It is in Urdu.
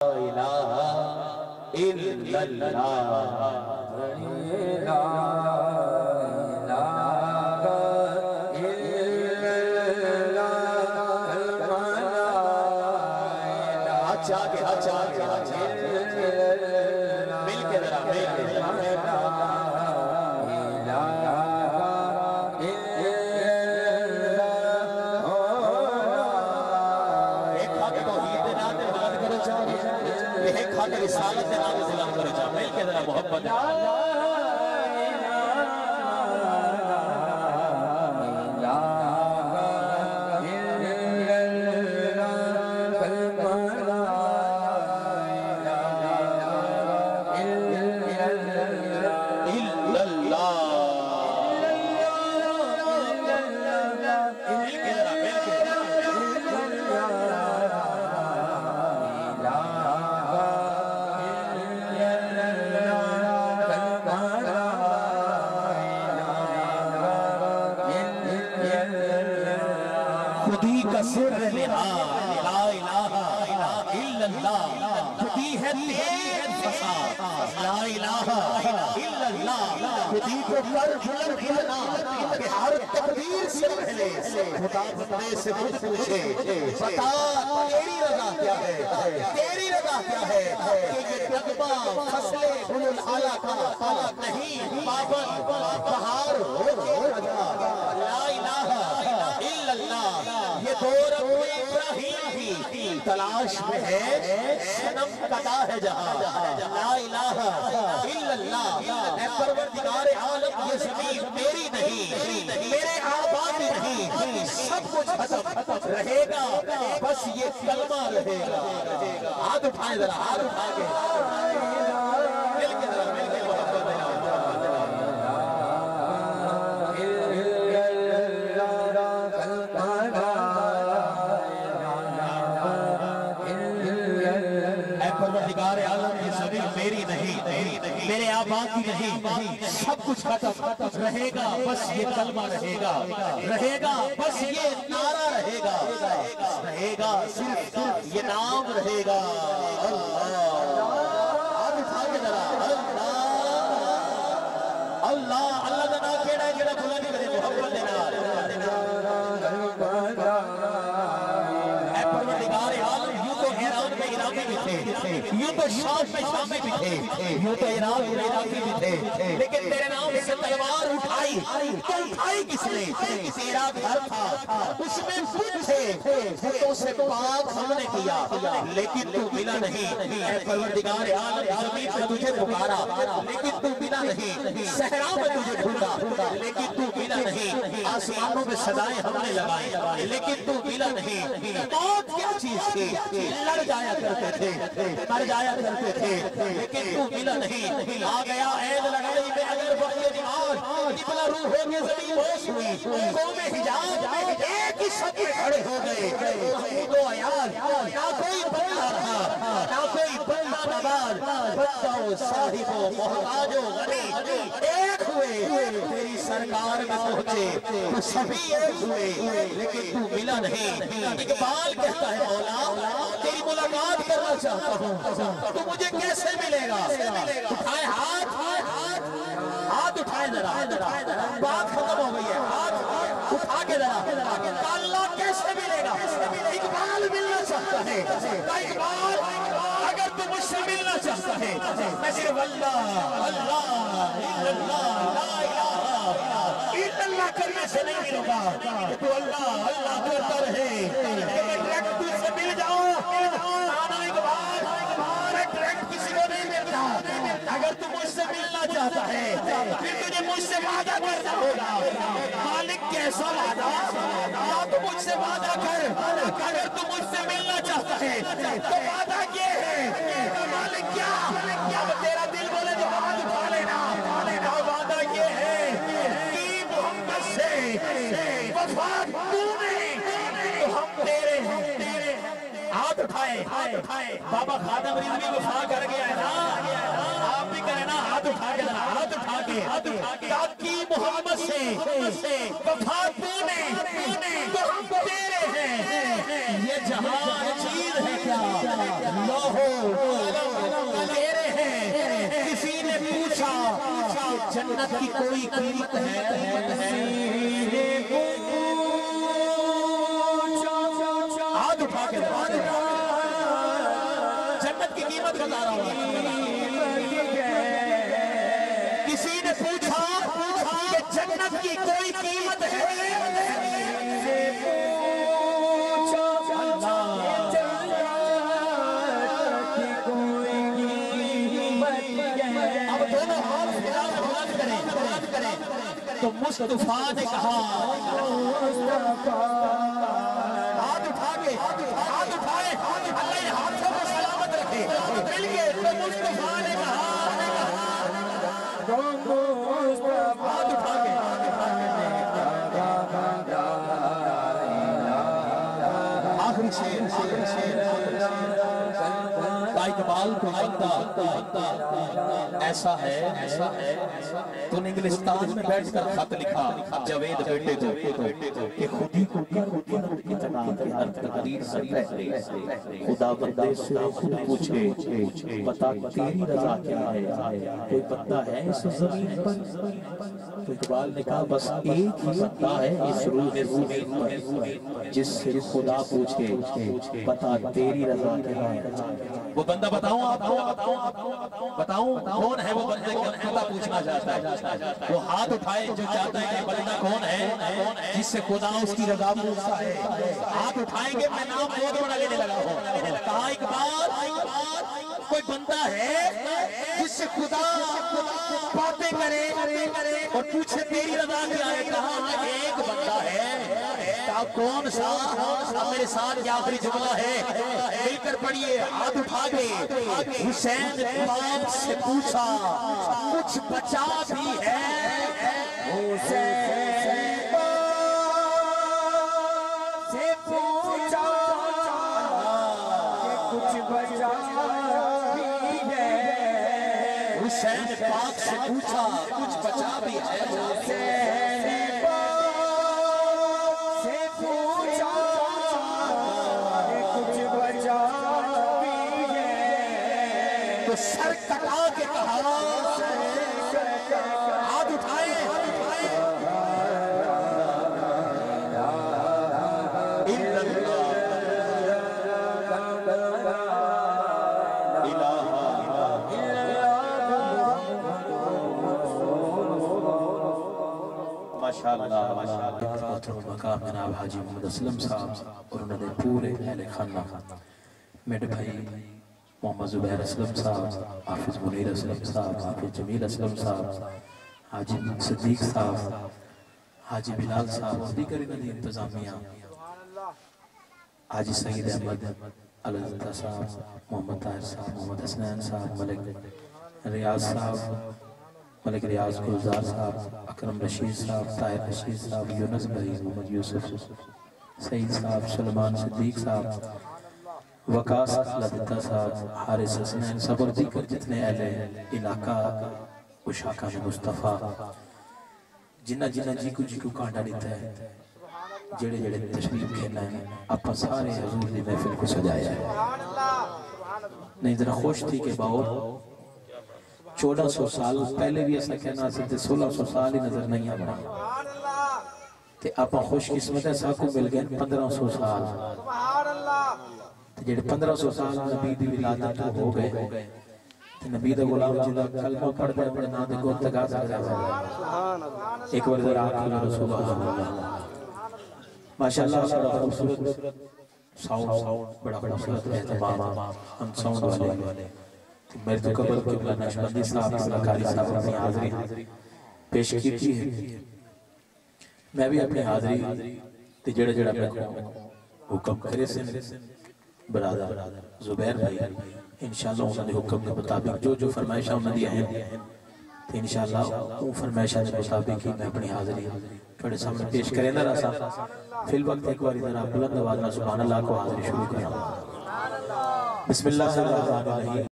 الہ الا مل کے ذرا ایک حق رسالت نام سلام کرے جا مل کے ذرا محبت خودی کا سر لا الہ الا اللہ خودی ہے تیز فساد لا الہ الا اللہ خودی کو کر بلند کرنا کہ ہر تقدیر سے پہلے خدا بندے سے خود پوچھے بتا تیری رضا کیا ہے تیری رضا کیا ہے کہ یہ رقبہ فصلے بلو العالی کا نہیں پابند بہار ہو رجا لا الہ الا اللہ یہ دو رب ابراہیم کی تلاش میں ہے صنم قطع ہے جہاں لا الہ الا اللہ اے پروردگار عالم یہ زمین میری نہیں میرے آباد نہیں سب کچھ ختم رہے گا بس یہ کلمہ رہے گا ہاتھ اٹھائیں ذرا ہاتھ اٹھا کے مل کے ذرا مل کے محبت ہے پروردگار عالم یہ زمین میری نہیں میرے آباد کی نہیں سب کچھ ختم رہے گا بس یہ کلمہ رہے گا بس یہ نعرہ رہے گا صرف یہ نام رہے گا آج اٹھا کے ذرا اللہ اللہ کا نام کیڑا ہے جڑا بھولا نہیں کرے محبت دینا اے پروردگار عالم یوں تو حیران میں عراقی بھی تھے یوں تو شام میں شامی بھی تھے یوں تو عراق میں عراقی بھی تھے لیکن تیرے نام سے تلوار اٹھائی تو اٹھائی کس نے تیرا گھر تھا اس میں خود تھے خودوں سے پاک ہم نے کیا لیکن تو ملا نہیں اے پروردگار عالم زمین پہ تجھے پکارا لیکن تو ملا نہیں صحرا میں تجھے ڈھونڈا لیکن تو ملا نہیں آسمانوں میں صدائیں ہم نے لگائی لیکن تو ملا نہیں موت کیا چیز تھی لڑ جایا کرتے تھے مر جایا کرتے تھے لیکن تو ملا نہیں آ گیا عید لڑائی میں اگر وقت نماز ابلا روح ہو کے زمین ہوش ہوئی قوم حجاز ایک ہی سب میں کھڑے ہو گئے محمود و عیال نہ کوئی بندہ رہا نہ کوئی بندہ نواز بندہ و صاحب و محتاج و غنی ایک ہوئے تیری سرکار میں پہنچے تو سبھی ایک ہوئے لیکن تو ملا نہیں اقبال کہتا ہے مولا تیری ملاقات کرنا چاہتا ہوں تو مجھے کیسے ملے گا اٹھائے ہاتھ اٹھائے ذرا بات ختم ہو گئی ہے ہاتھ اٹھا کے ذرا اللہ کیسے ملے گا اقبال ملنا چاہتا ہے اقبال اگر تو مجھ سے ملنا چاہتا ہے میں صرف اللہ اللہ لا الہ الا اللہ کرنے سے نہیں ملوں گا تو اللہ اللہ کرتا رہے کہ میں ڈائریکٹ تجھ سے مل جاؤں نانا اقبال میں ڈائریکٹ کسی کو نہیں ملتا اگر تو مجھ سے ملنا چاہتا ہے پھر تجھے مجھ سے وعدہ کرنا ہوگا مالک کیسا وعدہ یا تو مجھ سے وعدہ کر اگر تو مجھ سے ملنا چاہتا ہے تو وعدہ یہ ہے مالک کیا اب تیرا دل بولے جو ہاتھ اٹھا لینا وعدہ یہ ہے کہ محمد سے وفا تو نہیں تو ہم تیرے ہیں ہاتھ اٹھائے بابا خادم رضوی وفا کر گیا ہے نا آپ بھی کریں نا ہاتھ اٹھا کے تاکہ محمد سے وفا تو نہیں تو ہم تیرے ہیں یہ جہاں چیز ہے کیا لوہو میرے ہیں کسی نے پوچھا جنت کی کوئی قیمت ہے ہاتھ اٹھا کے جنت کی قیمت بتا رہا ہوں کسی نے پوچھا کہ جنت کی کوئی قیمت ہے تو مصطفیٰ نے کہا ہاتھ اٹھا کے ہاتھ اٹھائے اللہ نے ہاتھوں کو سلامت رکھے مل کے تو مصطفیٰ نے کہا ہاتھ اٹھا کے آخری شیر اقبال کو بندہ ایسا ہے تو نے انگلستان میں بیٹھ کر خط لکھا جوید بیٹے تو کہ خودی کو اتنا کہ ہر تقدیر سے پہلے خدا بندے سے خود پوچھے بتا تیری رضا کیا ہے کوئی بندہ ہے اس زمین پر تو اقبال نے کہا بس ایک ہی بندہ ہے اس روح زمین پر جس سے خدا پوچھے بتا تیری رضا کیا ہے وہ بندہ بتاؤں آپ کو بتاؤں کون ہے وہ بندے کو خدا پوچھنا چاہتا ہے وہ ہاتھ اٹھائے جو چاہتا ہے کہ بندہ کون ہے جس سے خدا اس کی رضا پوچھتا ہے ہاتھ اٹھائیں گے میں نام بہت بڑا لینے لگا ہوں کہا اقبال کوئی بندہ ہے جس سے خدا باتیں کرے اور پوچھے تیری رضا کیا ہے کہا ایک بندہ ہے کون سا میرے ساتھ یہ آخری جملہ ہے مل کر پڑھیے ہاتھ اٹھا کے حسین باپ سے پوچھا کچھ بچا بھی ہے حسین باپ سے پوچھا کچھ بچا بھی ہے حسین باپ سے پوچھا کچھ بچا بھی ہے سر کٹا کے کہا ہاتھ اٹھائے ماشاءاللہ مقام جناب حاجی محمد اسلم صاحب اور انہوں نے پورے اہل خانہ میرے بھائی محمد زبیر اسلم صاحب حافظ منیر اسلم صاحب حافظ جمیل اسلم صاحب حاجی صدیق صاحب حاجی بلال صاحب اور دیگر انہی انتظامیہ حاجی سعید احمد علازدہ صاحب محمد طاہر صاحب محمد حسنین صاحب ملک ریاض صاحب ملک ریاض گلزار صاحب اکرم رشید صاحب طاہر رشید صاحب یونس بھائی محمد یوسف سعید صاحب سلمان صدیق صاحب وقاص لدتا صاحب حارث حسنین صاحب اور دیگر جتنے اہل علاقہ اشاقہ میں مصطفیٰ جنہ جی کو کانڈا لیتا ہے جڑے جڑے تشریف کھیلنا ہے اپا سارے حضور دی محفل کو سجایا ہے نہیں ذرا خوش تھی کہ باور 1400 سال پہلے بھی ایسا کہنا سکتے 1600 سال ہی نظر نہیں آنا تے اپا خوش قسمت ہے ساکو مل گئے 1500 سال جڑے 1500 سال نبی دی ولادت ہو گئے نبی دا غلام جنہ کلمہ پڑھ دے اپنے نام دے گوت تگا سکتا ہے ایک ورزہ آخر رسول اللہ ماشاءاللہ بڑا خوبصورت ساؤنڈ بڑا خوبصورت احتمام ہم ساؤنڈ والے میرے تو قبل قبلہ نشبندی صاحب قبلہ صاحب اپنی حاضری پیش کی تھی میں بھی اپنی حاضری جڑے جڑے میں حکم کرے سے برادر زبیر بھائی انشاءاللہ انہوں نے حکم کے مطابق جو فرمائشہ انہوں نے دیا ہے انشاءاللہ وہ فرمائشہ کے مطابق ہی میں اپنی حاضری تھوڑے سامنے پیش کریں نہ رہا فی الوقت ایک بار ادھر آپ بلند آواز میں سبحان اللہ کو حاضری شروع کریں بسم اللہ الرحمن الرحیم